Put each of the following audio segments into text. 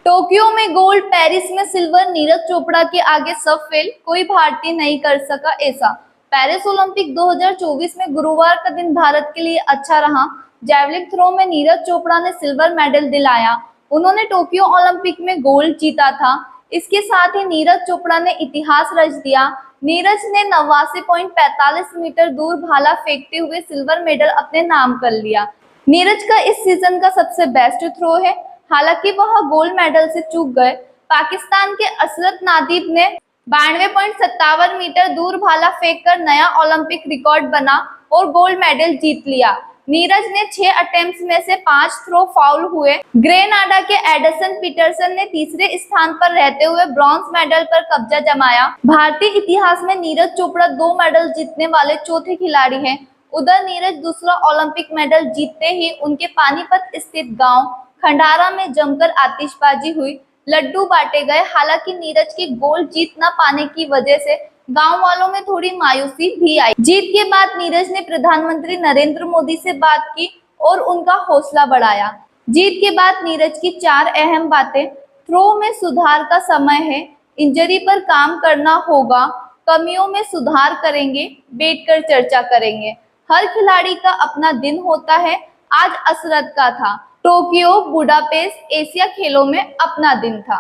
Tokyo में gold, Paris में silver, Neeraj Chopra के आगे सब फेल, कोई भारतीय नहीं कर सका ऐसा। पेरिस ओलंपिक 2024 में गुरुवार का दिन भारत के लिए अच्छा रहा। जैवलिन थ्रो में नीरज चोपड़ा ने सिल्वर मेडल दिलाया। उन्होंने टोक्यो ओलंपिक में गोल्ड जीता था। इसके साथ ही नीरज चोपड़ा ने इतिहास रच दिया। नीरज ने 89.45 मीटर दूर भाला फेंकते हुए सिल्वर मेडल अपने नाम कर लिया। नीरज का इस सीजन का सबसे बेस्ट थ्रो है। हालांकि वह गोल्ड मेडल से चूक गए। पाकिस्तान के असरत नादीब ने 92.57 मीटर दूर भाला फेंककर नया ओलंपिक रिकॉर्ड बना और गोल्ड मेडल जीत लिया। नीरज ने 6 अटेम्प्ट्स में से 5 थ्रो फाउल हुए। ग्रेनाडा के एडसन पीटरसन ने तीसरे स्थान पर रहते हुए ब्रॉन्ज मेडल पर कब्जा जमाया। भारतीय इतिहास में नीरज चोपड़ा 2 मेडल जीतने वाले चौथे खिलाड़ी हैं। उधर नीरज दूसरा ओलंपिक मेडल जीतते ही उनके पानीपत स्थित गांव खंडारा में जमकर आतिशबाजी हुई, लड्डू बांटे गए। हालांकि नीरज की गोल्ड जीत न पाने की वजह से गांव वालों में थोड़ी मायूसी भी आई। जीत के बाद नीरज ने प्रधानमंत्री नरेंद्र मोदी से बात की और उनका हौसला बढ़ाया। जीत के बाद नीरज की 4 अहम बातें। थ्रो में सुधार का समय है, इंजरी पर काम करना होगा, कमियों में सुधार करेंगे, बैठकर चर्चा करेंगे। हर खिलाड़ी का अपना दिन होता है। आज असरत का था। टोक्यो, बुडापेस्ट, एशिया खेलों में अपना दिन था।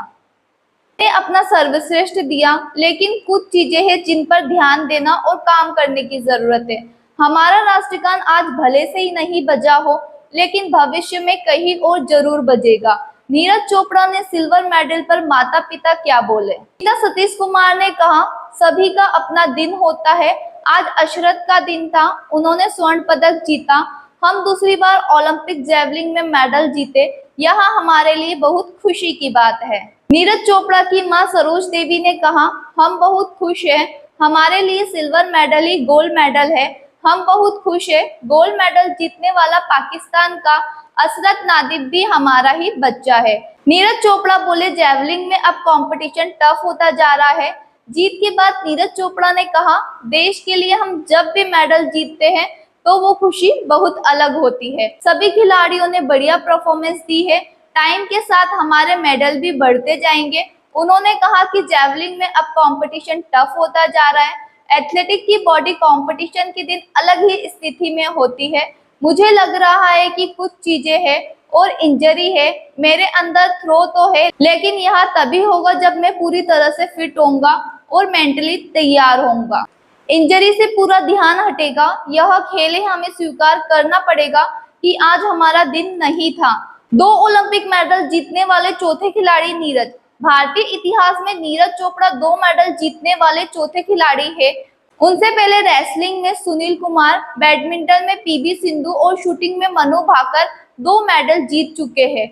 ने अपना सर्वश्रेष्ठ दिया, लेकिन कुछ चीजें हैं जिन पर ध्यान देना और काम करने की जरूरत है। हमारा राष्ट्रगान आज भले से ही नहीं बजा हो, लेकिन भविष्य में कहीं और जरूर बजेगा। नीरज चोपड़ा ने सिल्वर मेडल पर माता पिता क्या बोले? पिता सतीश कुमार ने कहा, सभी का अपना दिन होता है। आज अशरत का दिन था। उन्होंने स्वर्ण पदक जीता। हम दूसरी बार ओलंपिक जैवलिन में मेडल जीते। यह हमारे लिए बहुत खुशी की बात है। नीरज चोपड़ा की मां सरोज देवी ने कहा, हम बहुत खुश हैं। हमारे लिए सिल्वर मेडल ही गोल्ड मेडल है। हम बहुत खुश हैं। गोल्ड मेडल जीतने वाला पाकिस्तान का असरत नादीब भी हमारा ही बच्चा है। नीरज चोपड़ा बोले, जैवलिन में अब कंपटीशन टफ होता जा रहा है। जीत के बाद नीरज चोपड़ा ने कहा, देश के लिए हम जब भी मेडल जीतते हैं तो वो खुशी बहुत अलग होती है। सभी खिलाड़ियों ने बढ़िया परफॉर्मेंस दी है। टाइम के साथ हमारे मेडल भी बढ़ते जाएंगे। उन्होंने कहा कि जैवलिन में अब कंपटीशन टफ होता जा रहा है। एथलेटिक की बॉडी कंपटीशन के दिन अलग ही स्थिति में होती है। मुझे लग रहा है कि कुछ चीजें हैं और इंजरी है। मेरे अंदर थ्रो तो है, लेकिन यह तभी होगा जब मैं पूरी तरह से फिट होऊंगा और मेंटली तैयार होऊंगा। इंजरी से पूरा ध्यान हटेगा। यह खेल है, हमें स्वीकार करना पड़ेगा कि आज हमारा दिन नहीं था। 2 ओलंपिक मेडल जीतने वाले चौथे खिलाड़ी नीरज। भारतीय इतिहास में नीरज चोपड़ा 2 मेडल जीतने वाले चौथे खिलाड़ी है। उनसे पहले रेसलिंग में सुनील कुमार, बैडमिंटन में पीवी सिंधु और शूटिंग में मनु भाकर 2 मेडल जीत चुके हैं।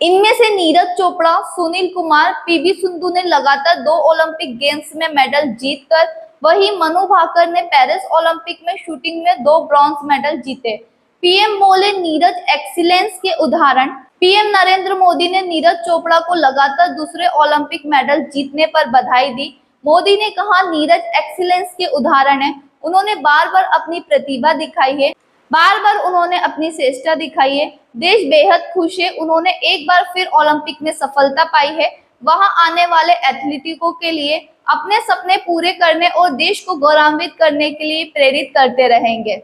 इनमें से नीरज चोपड़ा, सुनील कुमार, पीवी सिंधु ने लगातार 2 ओलंपिक गेम्स में मेडल जीतकर, वहीं मनु भाकर ने पेरिस ओलंपिक में शूटिंग में 2 ब्रॉन्ज मेडल जीते। पीएम बोले, नीरज एक्सीलेंस के उदाहरण। पीएम नरेंद्र मोदी ने नीरज चोपड़ा को लगातार दूसरे ओलंपिक मेडल जीतने पर बधाई दी। मोदी ने कहा, नीरज एक्सीलेंस के उदाहरण है। उन्होंने बार बार अपनी प्रतिभा दिखाई है, बार बार उन्होंने अपनी श्रेष्ठता दिखाई है। देश बेहद खुश है। उन्होंने एक बार फिर ओलंपिक में सफलता पाई है। वहां आने वाले एथलीटों के लिए अपने सपने पूरे करने और देश को गौरवान्वित करने के लिए प्रेरित करते रहेंगे।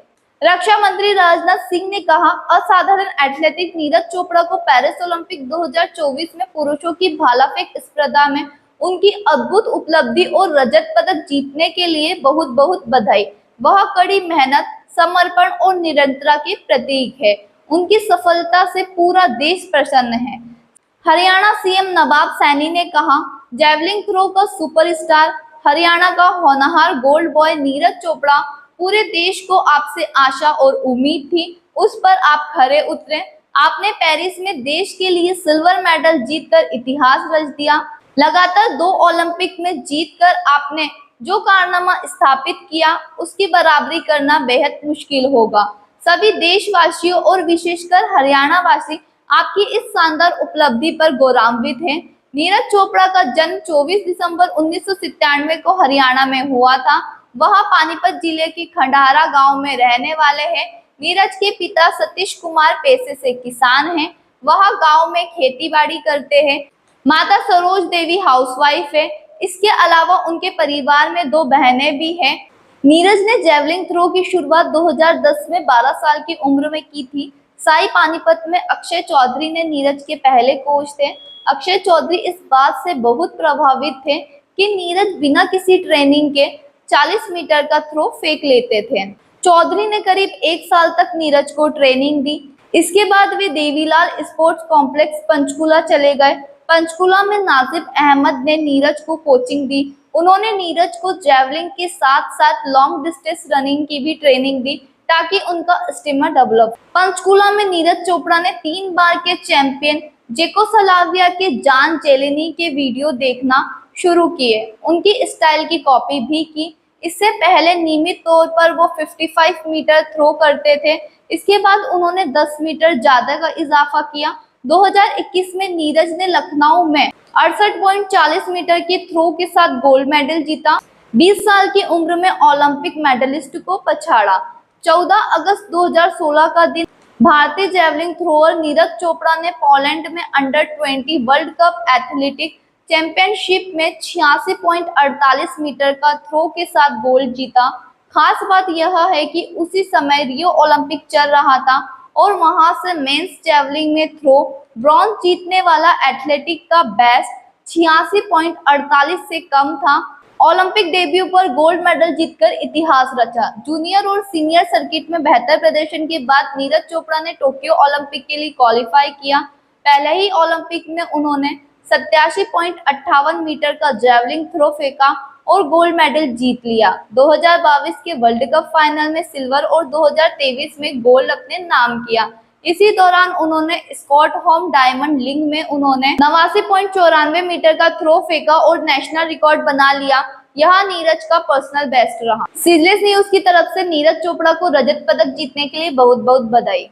रक्षा मंत्री राजनाथ सिंह ने कहा, असाधारण एथलेटिक नीरज चोपड़ा को पेरिस ओलंपिक 2024 में पुरुषों की भाला फेंक स्पर्धा में उनकी अद्भुत उपलब्धि और रजत पदक जीतने के लिए बहुत बहुत बधाई। वह कड़ी मेहनत, समर्पण और निरंतरता के प्रतीक है। उनकी सफलता से पूरा देश प्रसन्न है। हरियाणा सीएम नवाब सैनी ने कहा, जैवलिन थ्रो का सुपरस्टार, हरियाणा का होनहार गोल्ड बॉय नीरज चोपड़ा, पूरे देश को आपसे आशा और उम्मीद थी, उस पर आप खरे उतरे। आपने पेरिस में देश के लिए सिल्वर मेडल जीतकर इतिहास रच दिया। लगातार 2 ओलंपिक में जीतकर आपने जो कारनामा स्थापित किया, उसकी बराबरी करना बेहद मुश्किल होगा। सभी देशवासियों और विशेषकर हरियाणा वासी आपकी इस शानदार उपलब्धि पर गौरवान्वित हैं। नीरज चोपड़ा का जन्म 24 दिसंबर 1997 को हरियाणा में हुआ था। वह पानीपत जिले के खंडारा गांव में रहने वाले हैं। नीरज के पिता सतीश कुमार पेशे से किसान हैं। वह गांव में खेती बाड़ी करते हैं। माता सरोज देवी हाउसवाइफ है। इसके अलावा उनके परिवार में 2 बहनें भी हैं। नीरज ने जेवलिन थ्रो की शुरुआत 2010 में 12 साल की उम्र में की थी। साई पानीपत में अक्षय चौधरी ने नीरज के पहले कोच थे। अक्षय चौधरी इस बात से बहुत प्रभावित थे कि नीरज बिना किसी ट्रेनिंग के 40 मीटर का थ्रो फेंक लेते थे। चौधरी ने करीब 1 साल तक नीरज को ट्रेनिंग दी। इसके बाद वे देवीलाल स्पोर्ट्स कॉम्प्लेक्स पंचकुला चले गए। पंचकुला में नाजिब अहमद ने नीरज को कोचिंग दी। उन्होंने नीरज को जेवलिन के साथ साथ लॉन्ग डिस्टेंस रनिंग की भी ट्रेनिंग दी ताकि उनका स्टेमिना डेवलप। पंचकुला में नीरज चोपड़ा ने 3 बार के चैंपियन जेकोस्लोवाकिया के जान जेलेनी के वीडियो देखना शुरू किए, उनकी स्टाइल की कॉपी भी की। इससे पहले नियमित तौर पर वो 55 मीटर थ्रो करते थे। इसके बाद उन्होंने 10 मीटर ज्यादा का इजाफा किया। 2021 में नीरज ने लखनऊ में 68.40 मीटर की थ्रो के साथ गोल्ड मेडल जीता। 20 साल की उम्र में ओलंपिक मेडलिस्ट को पछाड़ा। 14 अगस्त 2016 का दिन भारतीय जेवलिन थ्रोअर नीरज चोपड़ा ने पोलैंड में अंडर-20 वर्ल्ड कप एथलेटिक चैंपियनशिप में 86.48 मीटर का थ्रो के साथ गोल्ड जीता। खास बात यह है कि उसी समय रियो ओलंपिक चल रहा था और वहां से मेंस जेवलिन में थ्रो ब्रॉन्ज जीतने वाला एथलेटिक का बेस्ट 86.48 से कम था। ओलंपिक डेब्यू पर गोल्ड मेडल जीतकर इतिहास रचा। जूनियर और सीनियर सर्किट में बेहतर प्रदर्शन के बाद नीरज चोपड़ा ने टोक्यो ओलंपिक के लिए क्वालिफाई किया। पहले ही ओलंपिक में उन्होंने 87.58 मीटर का जेवलिन थ्रो फेंका और गोल्ड मेडल जीत लिया। 2022 के वर्ल्ड कप फाइनल में सिल्वर और 2023 में गोल्ड अपने नाम किया। इसी दौरान उन्होंने स्टॉकहोम डायमंड लीग में उन्होंने 89.94 मीटर का थ्रो फेंका और नेशनल रिकॉर्ड बना लिया। यह नीरज का पर्सनल बेस्ट रहा। सीजलेस न्यूज की तरफ से नीरज चोपड़ा को रजत पदक जीतने के लिए बहुत बहुत बधाई।